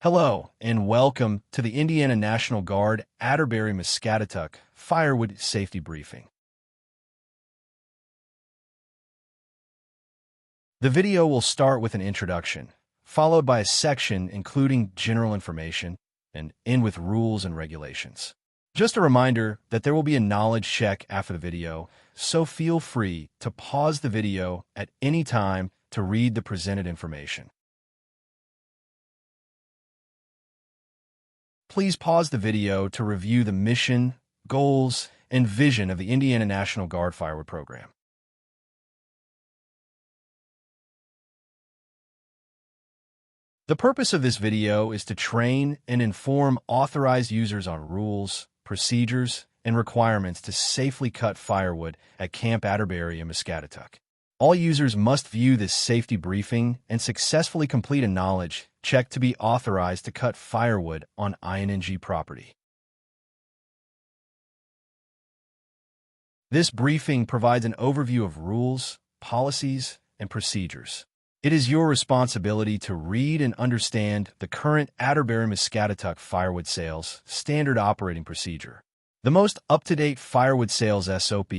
Hello, and welcome to the Indiana National Guard Atterbury-Muscatatuck Firewood Safety Briefing. The video will start with an introduction, followed by a section including general information, and end with rules and regulations. Just a reminder that there will be a knowledge check after the video, so feel free to pause the video at any time to read the presented information. Please pause the video to review the mission, goals, and vision of the Indiana National Guard Firewood program. The purpose of this video is to train and inform authorized users on rules, procedures, and requirements to safely cut firewood at Camp Atterbury in Muscatatuck. All users must view this safety briefing and successfully complete a knowledge check to be authorized to cut firewood on ING property. This briefing provides an overview of rules, policies, and procedures. It is your responsibility to read and understand the current Atterbury-Muscatatuck firewood sales standard operating procedure. The most up-to-date firewood sales SOP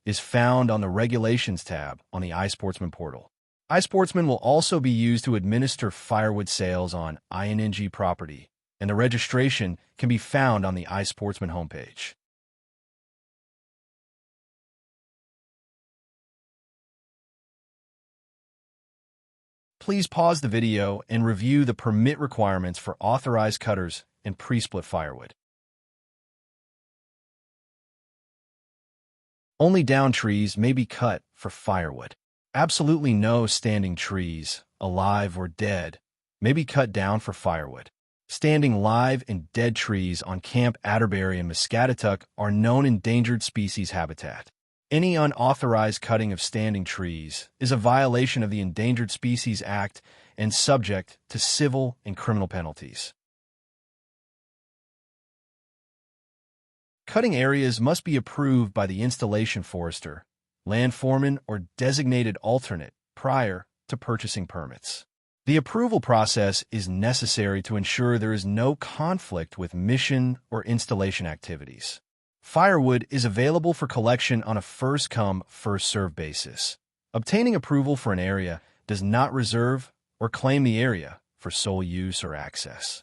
is found on the Regulations tab on the iSportsman portal. iSportsman will also be used to administer firewood sales on ING property, and the registration can be found on the iSportsman homepage. Please pause the video and review the permit requirements for authorized cutters and pre-split firewood. Only down trees may be cut for firewood. Absolutely no standing trees, alive or dead, may be cut down for firewood. Standing live and dead trees on Camp Atterbury and Muscatatuck are known endangered species habitat. Any unauthorized cutting of standing trees is a violation of the Endangered Species Act and subject to civil and criminal penalties. Cutting areas must be approved by the installation forester, land foreman, or designated alternate prior to purchasing permits. The approval process is necessary to ensure there is no conflict with mission or installation activities. Firewood is available for collection on a first-come, first-served basis. Obtaining approval for an area does not reserve or claim the area for sole use or access.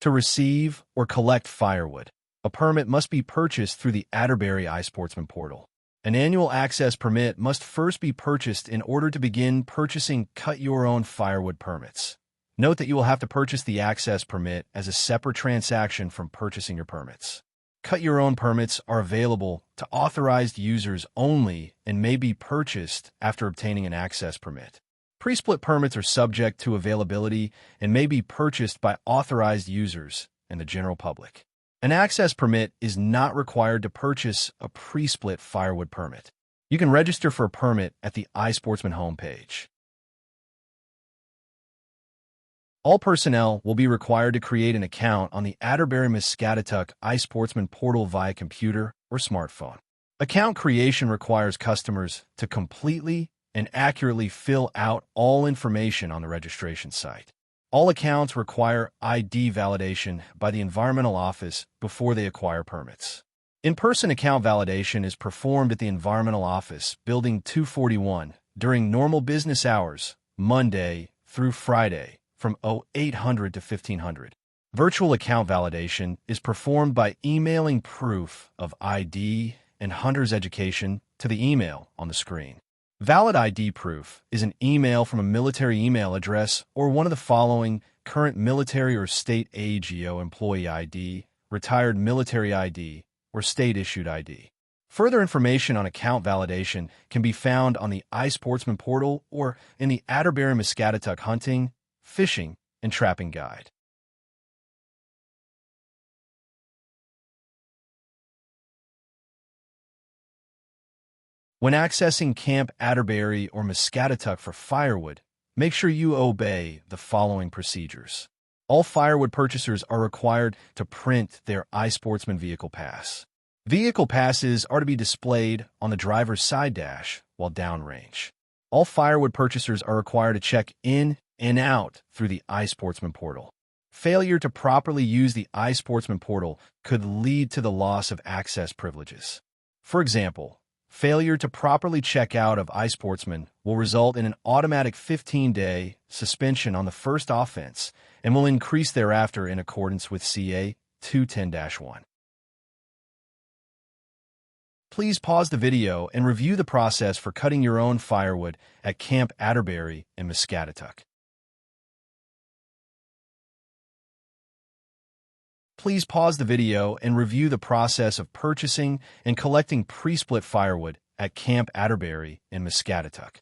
To receive or collect firewood, a permit must be purchased through the Atterbury iSportsman portal. An annual access permit must first be purchased in order to begin purchasing cut-your-own firewood permits. Note that you will have to purchase the access permit as a separate transaction from purchasing your permits. Cut-your-own permits are available to authorized users only and may be purchased after obtaining an access permit. Pre-split permits are subject to availability and may be purchased by authorized users and the general public. An access permit is not required to purchase a pre-split firewood permit. You can register for a permit at the iSportsman homepage. All personnel will be required to create an account on the Atterbury-Muscatatuck iSportsman portal via computer or smartphone. Account creation requires customers to completely and accurately fill out all information on the registration site. All accounts require ID validation by the Environmental Office before they acquire permits. In-person account validation is performed at the Environmental Office, Building 241, during normal business hours, Monday through Friday, from 0800 to 1500. Virtual account validation is performed by emailing proof of ID and hunter's education to the email on the screen. Valid ID proof is an email from a military email address or one of the following: current military or state AGO employee ID, retired military ID, or state-issued ID. Further information on account validation can be found on the iSportsman portal or in the Atterbury-Muscatatuck Hunting, Fishing, and Trapping Guide. When accessing Camp Atterbury or Muscatatuck for firewood, make sure you obey the following procedures. All firewood purchasers are required to print their iSportsman vehicle pass. Vehicle passes are to be displayed on the driver's side dash while downrange. All firewood purchasers are required to check in and out through the iSportsman portal. Failure to properly use the iSportsman portal could lead to the loss of access privileges. For example, failure to properly check out of iSportsman will result in an automatic 15-day suspension on the first offense and will increase thereafter in accordance with CA 210-1. Please pause the video and review the process for cutting your own firewood at Camp Atterbury-Muscatatuck. Please pause the video and review the process of purchasing and collecting pre-split firewood at Camp Atterbury-Muscatatuck.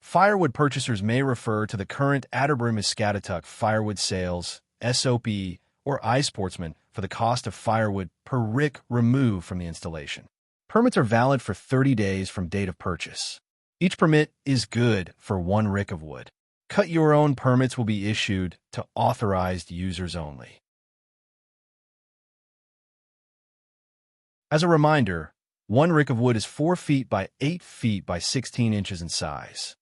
Firewood purchasers may refer to the current Atterbury-Muscatatuck Firewood Sales, SOP, or iSportsman for the cost of firewood per rick removed from the installation. Permits are valid for 30 days from date of purchase. Each permit is good for 1 rick of wood. Cut your own permits will be issued to authorized users only. As a reminder, 1 rick of wood is 4 feet by 8 feet by 16 inches in size.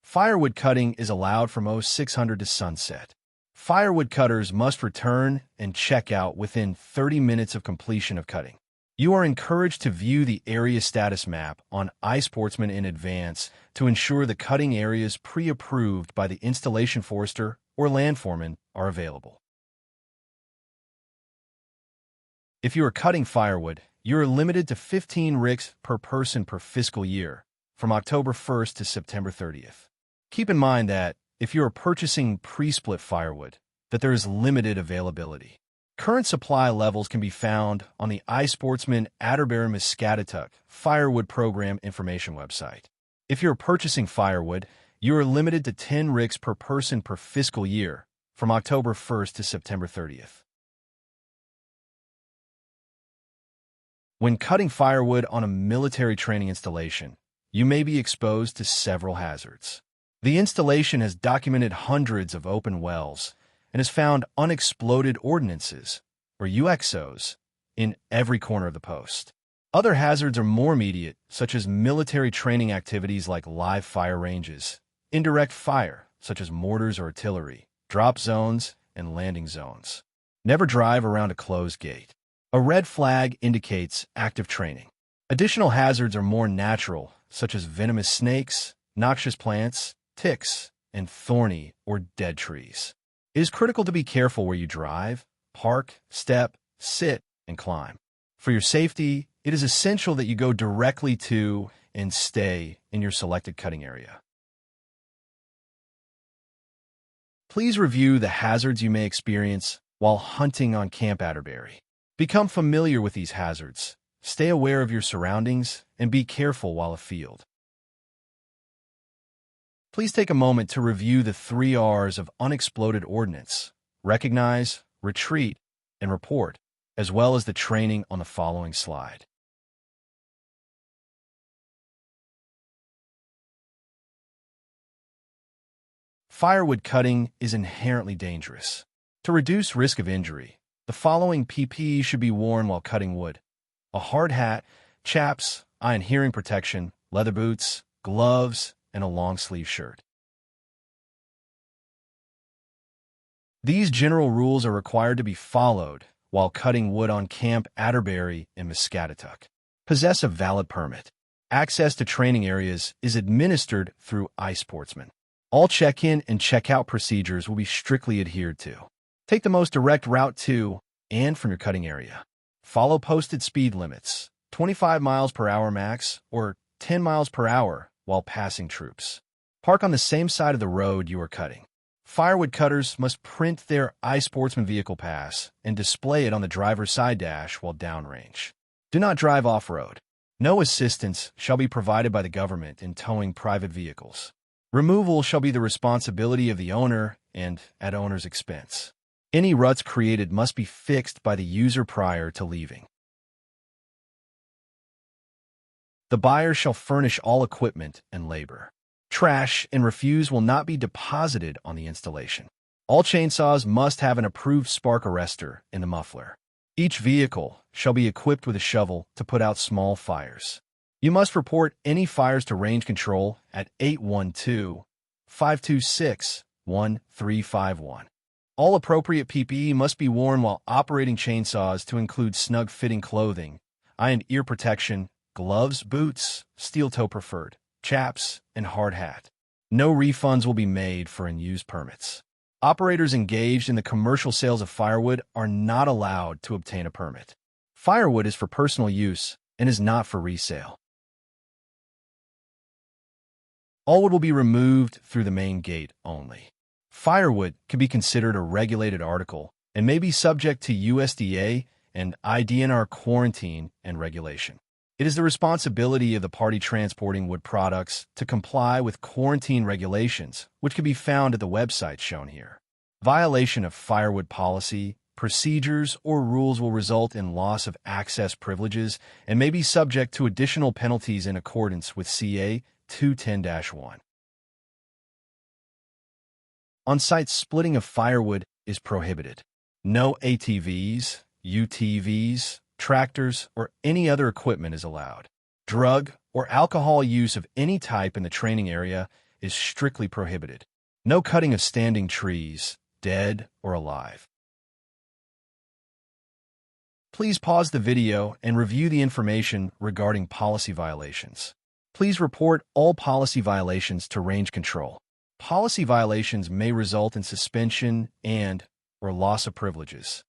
Firewood cutting is allowed from 0600 to sunset. Firewood cutters must return and check out within 30 minutes of completion of cutting. You are encouraged to view the area status map on iSportsman in advance to ensure the cutting areas pre-approved by the installation forester or land foreman are available. If you are cutting firewood, you are limited to 15 ricks per person per fiscal year, from October 1st to September 30th. Keep in mind that, if you are purchasing pre-split firewood, that there is limited availability. Current supply levels can be found on the iSportsman Atterbury-Muscatatuck Firewood Program information website. If you're purchasing firewood, you are limited to 10 ricks per person per fiscal year, from October 1st to September 30th. When cutting firewood on a military training installation, you may be exposed to several hazards. The installation has documented hundreds of open wells and has found unexploded ordnances, or UXOs, in every corner of the post. Other hazards are more immediate, such as military training activities like live fire ranges, indirect fire, such as mortars or artillery, drop zones, and landing zones. Never drive around a closed gate. A red flag indicates active training. Additional hazards are more natural, such as venomous snakes, noxious plants, ticks, and thorny or dead trees. It is critical to be careful where you drive, park, step, sit, and climb. For your safety, it is essential that you go directly to and stay in your selected cutting area. Please review the hazards you may experience while hunting on Camp Atterbury. Become familiar with these hazards, stay aware of your surroundings, and be careful while afield. Please take a moment to review the 3 R's of unexploded ordnance: recognize, retreat, and report, as well as the training on the following slide. Firewood cutting is inherently dangerous. To reduce risk of injury, the following PPE should be worn while cutting wood: a hard hat, chaps, eye and hearing protection, leather boots, gloves, and a long-sleeve shirt. These general rules are required to be followed while cutting wood on Camp Atterbury-Muscatatuck. Possess a valid permit. Access to training areas is administered through iSportsman. All check-in and check-out procedures will be strictly adhered to. Take the most direct route to and from your cutting area. Follow posted speed limits, 25 miles per hour max or 10 miles per hour while passing troops. Park on the same side of the road you are cutting. Firewood cutters must print their iSportsman vehicle pass and display it on the driver's side dash while downrange. Do not drive off-road. No assistance shall be provided by the government in towing private vehicles. Removal shall be the responsibility of the owner and at owner's expense. Any ruts created must be fixed by the user prior to leaving. The buyer shall furnish all equipment and labor. Trash and refuse will not be deposited on the installation. All chainsaws must have an approved spark arrestor in the muffler. Each vehicle shall be equipped with a shovel to put out small fires. You must report any fires to range control at 812-526-1351. All appropriate PPE must be worn while operating chainsaws to include snug-fitting clothing, eye and ear protection, gloves, boots, steel toe preferred, chaps, and hard hat. No refunds will be made for unused permits. Operators engaged in the commercial sales of firewood are not allowed to obtain a permit. Firewood is for personal use and is not for resale. All wood will be removed through the main gate only. Firewood can be considered a regulated article and may be subject to USDA and IDNR quarantine and regulation. It is the responsibility of the party transporting wood products to comply with quarantine regulations, which can be found at the website shown here. Violation of firewood policy, procedures, or rules will result in loss of access privileges and may be subject to additional penalties in accordance with CA 210-1. On-site splitting of firewood is prohibited. No ATVs, UTVs, tractors, or any other equipment is allowed. Drug or alcohol use of any type in the training area is strictly prohibited. No cutting of standing trees, dead or alive. Please pause the video and review the information regarding policy violations. Please report all policy violations to range control. Policy violations may result in suspension and/or loss of privileges.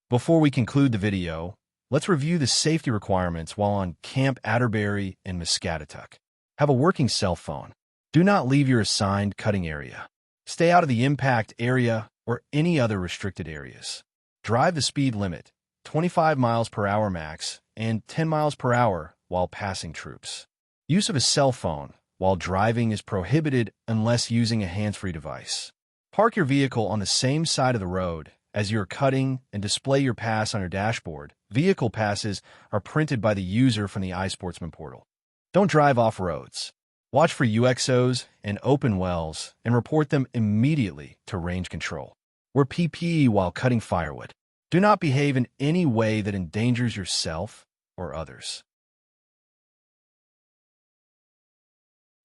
Before we conclude the video, let's review the safety requirements while on Camp Atterbury-Muscatatuck. Have a working cell phone. Do not leave your assigned cutting area. Stay out of the impact area or any other restricted areas. Drive the speed limit, 25 miles per hour max, and 10 miles per hour while passing troops. Use of a cell phone while driving is prohibited unless using a hands-free device. Park your vehicle on the same side of the road as you're cutting and display your pass on your dashboard. Vehicle passes are printed by the user from the iSportsman portal. Don't drive off roads. Watch for UXOs and open wells and report them immediately to range control. Wear PPE while cutting firewood. Do not behave in any way that endangers yourself or others.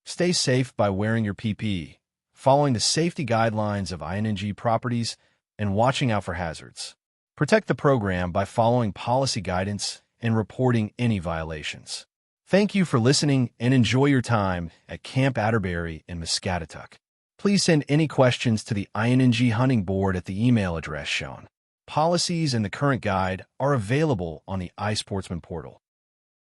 Stay safe by wearing your PPE, following the safety guidelines of ING properties, and watching out for hazards. Protect the program by following policy guidance and reporting any violations. Thank you for listening and enjoy your time at Camp Atterbury in Muscatatuck. Please send any questions to the ING Hunting Board at the email address shown. Policies and the current guide are available on the iSportsman portal.